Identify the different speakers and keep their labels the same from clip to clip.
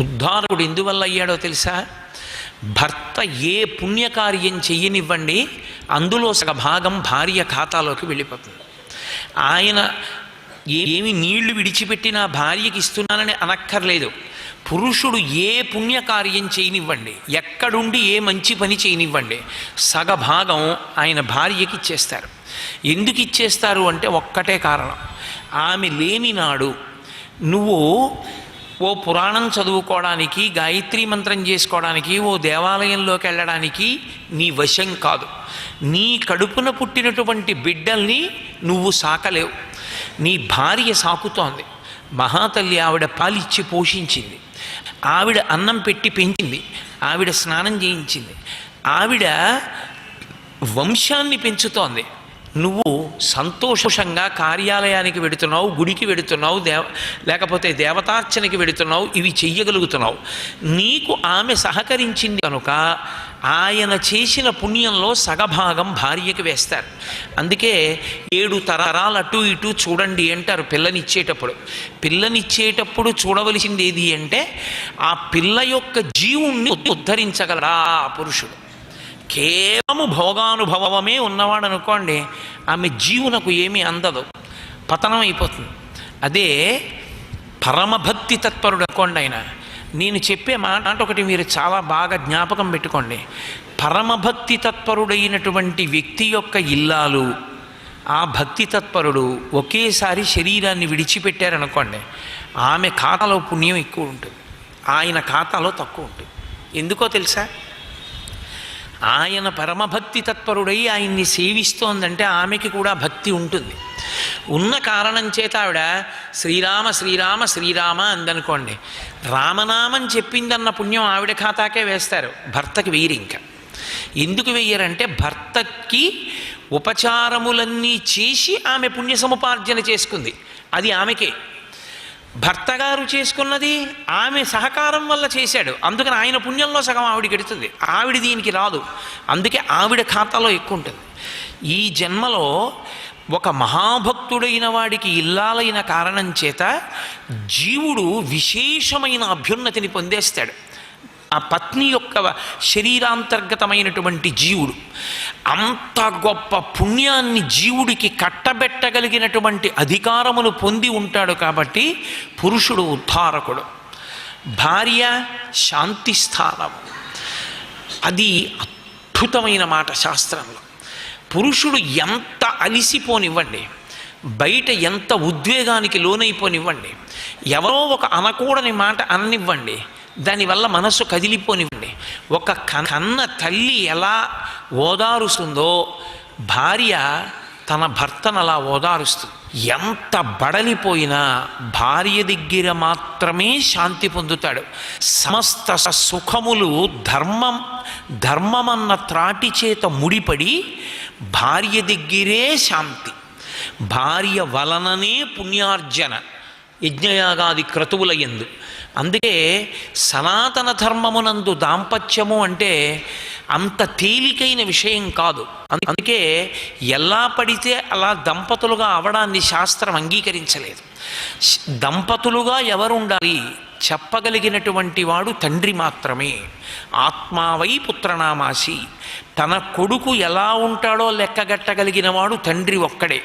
Speaker 1: ఉద్ధారకుడు ఎందువల్ల అయ్యాడో తెలుసా? భర్త ఏ పుణ్యకార్యం చెయ్యనివ్వండి, అందులో సగభాగం భార్య ఖాతాలోకి వెళ్ళిపోతుంది. ఆయన ఏమి నీళ్లు విడిచిపెట్టినా భార్యకి ఇస్తున్నానని అనక్కర్లేదు. పురుషుడు ఏ పుణ్యకార్యం చేయనివ్వండి, ఎక్కడుండి ఏ మంచి పని చేయనివ్వండి, సగభాగం ఆయన భార్యకి ఇచ్చేస్తారు. ఎందుకు ఇచ్చేస్తారు అంటే ఒక్కటే కారణం, ఆమె లేని నాడు నువ్వు ఓ పురాణం చదువుకోవడానికి, గాయత్రీ మంత్రం చేసుకోవడానికి, ఓ దేవాలయంలోకి వెళ్ళడానికి నీ వశం కాదు. నీ కడుపున పుట్టినటువంటి బిడ్డల్ని నువ్వు సాకలేవు, నీ భార్య సాకుతోంది. మహాతల్లి ఆవిడ పాలిచ్చి పోషించింది, ఆవిడ అన్నం పెట్టి పెంచింది, ఆవిడ స్నానం చేయించింది, ఆవిడ వంశాన్ని పెంచుతోంది. నువ్వు సంతోషంగా కార్యాలయానికి వెడుతున్నావు, గుడికి వెడుతున్నావు, లేకపోతే దేవతార్చనకి వెడుతున్నావు, ఇవి చెయ్యగలుగుతున్నావు. నీకు ఆమె సహకరించింది కనుక ఆయన చేసిన పుణ్యంలో సగభాగం భార్యకి వేస్తారు. అందుకే 7 తరాలు అటు ఇటు చూడండి అంటారు పిల్లనిచ్చేటప్పుడు. పిల్లనిచ్చేటప్పుడు చూడవలసింది ఏది అంటే ఆ పిల్ల యొక్క జీవుణ్ణి ఉద్ధరించగలరా ఆ పురుషుడు. కేవలము భోగానుభవమే ఉన్నవాడు అనుకోండి, ఆమె జీవునకు ఏమీ అందదు, పతనం అయిపోతుంది. అదే పరమభక్తి తత్పరుడు అనుకోండి ఆయన. నేను చెప్పే మాట ఒకటి మీరు చాలా బాగా జ్ఞాపకం పెట్టుకోండి. పరమభక్తి తత్పరుడైనటువంటి వ్యక్తి యొక్క ఇల్లాలు, ఆ భక్తి తత్పరుడు ఒకేసారి శరీరాన్ని విడిచిపెట్టారనుకోండి, ఆమె ఖాతాలో పుణ్యం ఎక్కువ ఉంటుంది, ఆయన ఖాతాలో తక్కువ ఉంటుంది. ఎందుకో తెలుసా? ఆయన పరమభక్తి తత్పరుడై ఆయన్ని సేవిస్తోందంటే ఆమెకి కూడా భక్తి ఉంటుంది. ఉన్న కారణం చేత ఆవిడ శ్రీరామ శ్రీరామ శ్రీరామ అందనుకోండి, రామనామం చెప్పిందన్న పుణ్యం ఆవిడ ఖాతాకే వేస్తారు, భర్తకి వేయరు. ఇంకా ఎందుకు వేయరంటే భర్తకి ఉపచారములన్నీ చేసి ఆమె పుణ్య సముపార్జన చేసుకుంది, అది ఆమెకే. భర్తగారు చేసుకున్నది ఆమె సహకారం వల్ల చేశాడు, అందుకని ఆయన పుణ్యంలో సగం ఆవిడికి ఎడుతుంది, ఆవిడ దీనికి రాదు, అందుకే ఆవిడ ఖాతాలో ఎక్కువ ఉంటుంది. ఈ జన్మలో ఒక మహాభక్తుడైన వాడికి ఇల్లాలైన కారణం చేత జీవుడు విశేషమైన అభ్యున్నతిని పొందేస్తాడు. ఆ పత్ని యొక్క శరీరాంతర్గతమైనటువంటి జీవుడు అంత గొప్ప పుణ్యాన్ని జీవుడికి కట్టబెట్టగలిగినటువంటి అధికారమును పొంది ఉంటాడు. కాబట్టి పురుషుడు ఉద్ధారకుడు, భార్య శాంతి స్థానం. అది అద్భుతమైన మాట శాస్త్రంలో. పురుషుడు ఎంత అలిసిపోనివ్వండి, బయట ఎంత ఉద్వేగానికి లోనైపోనివ్వండి, ఎవరో ఒక అనకూడని మాట అననివ్వండి, దానివల్ల మనస్సు కదిలిపోనివ్వండి, ఒక కన్న తల్లి ఎలా ఓదారుస్తుందో భార్య తన భర్తను అలా ఓదారుస్తుంది. ఎంత బడలిపోయినా భార్య దగ్గర మాత్రమే శాంతి పొందుతాడు. సమస్త సుఖములు ధర్మమన్న త్రాటి చేత ముడిపడి భార్య దగ్గరే శాంతి. భార్య వలననే పుణ్యార్జన, యజ్ఞయాగాది క్రతువుల యందు. అందుకే సనాతన ధర్మమునందు దాంపత్యము అంటే అంత తేలికైన విషయం కాదు. అందుకే ఎలా పడితే అలా దంపతులుగా అవడాన్ని శాస్త్రం అంగీకరించలేదు. దంపతులుగా ఎవరు ఉండాలి చెప్పగలిగినటువంటి వాడు తండ్రి మాత్రమే. ఆత్మావై పుత్రనామాసి, తన కొడుకు ఎలా ఉంటాడో లెక్కగట్టగలిగిన వాడు తండ్రి ఒక్కడే.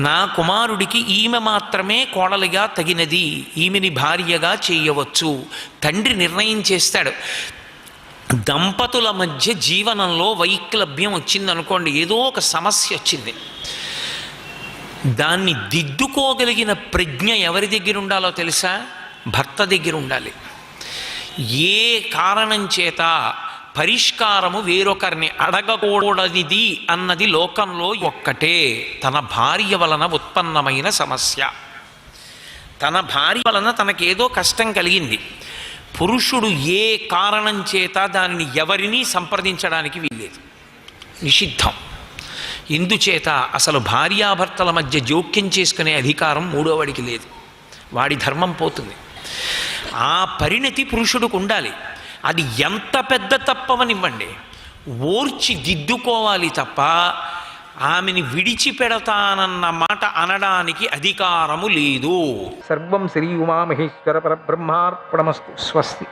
Speaker 1: నా కుమారుడికి ఈమె మాత్రమే కోడలిగా తగినది, ఈమెని భార్యగా చేయవచ్చు, తండ్రి నిర్ణయం చేస్తాడు. దంపతుల మధ్య జీవనంలో వైక్లభ్యం వచ్చిందనుకోండి, ఏదో ఒక సమస్య వచ్చింది, దాన్ని దిద్దుకోగలిగిన ప్రజ్ఞ ఎవరి దగ్గర ఉండాలో తెలుసా? భర్త దగ్గర ఉండాలి. ఏ కారణం చేత పరిష్కారము వేరొకరిని అడగకూడనిది అన్నది లోకంలో ఒక్కటే, తన భార్య వలన ఉత్పన్నమైన సమస్య. తన భార్య వలన తనకేదో కష్టం కలిగింది, పురుషుడు ఏ కారణం చేత దానిని ఎవరినీ సంప్రదించడానికి వీల్లేదు, నిషిద్ధం. ఇందుచేత అసలు భార్యాభర్తల మధ్య జోక్యం చేసుకునే అధికారం మూడోవాడికి లేదు, వాడి ధర్మం పోతుంది. ఆ పరిణతి పురుషుడికి ఉండాలి. అది ఎంత పెద్ద తప్పవనివ్వండి ఓర్చి దిద్దుకోవాలి తప్ప ఆమెని విడిచిపెడతానన్న మాట అనడానికి అధికారము లేదు.
Speaker 2: సర్వం శ్రీ ఉమామహేశ్వర పరబ్రహ్మార్పణమస్తు. స్వస్తి.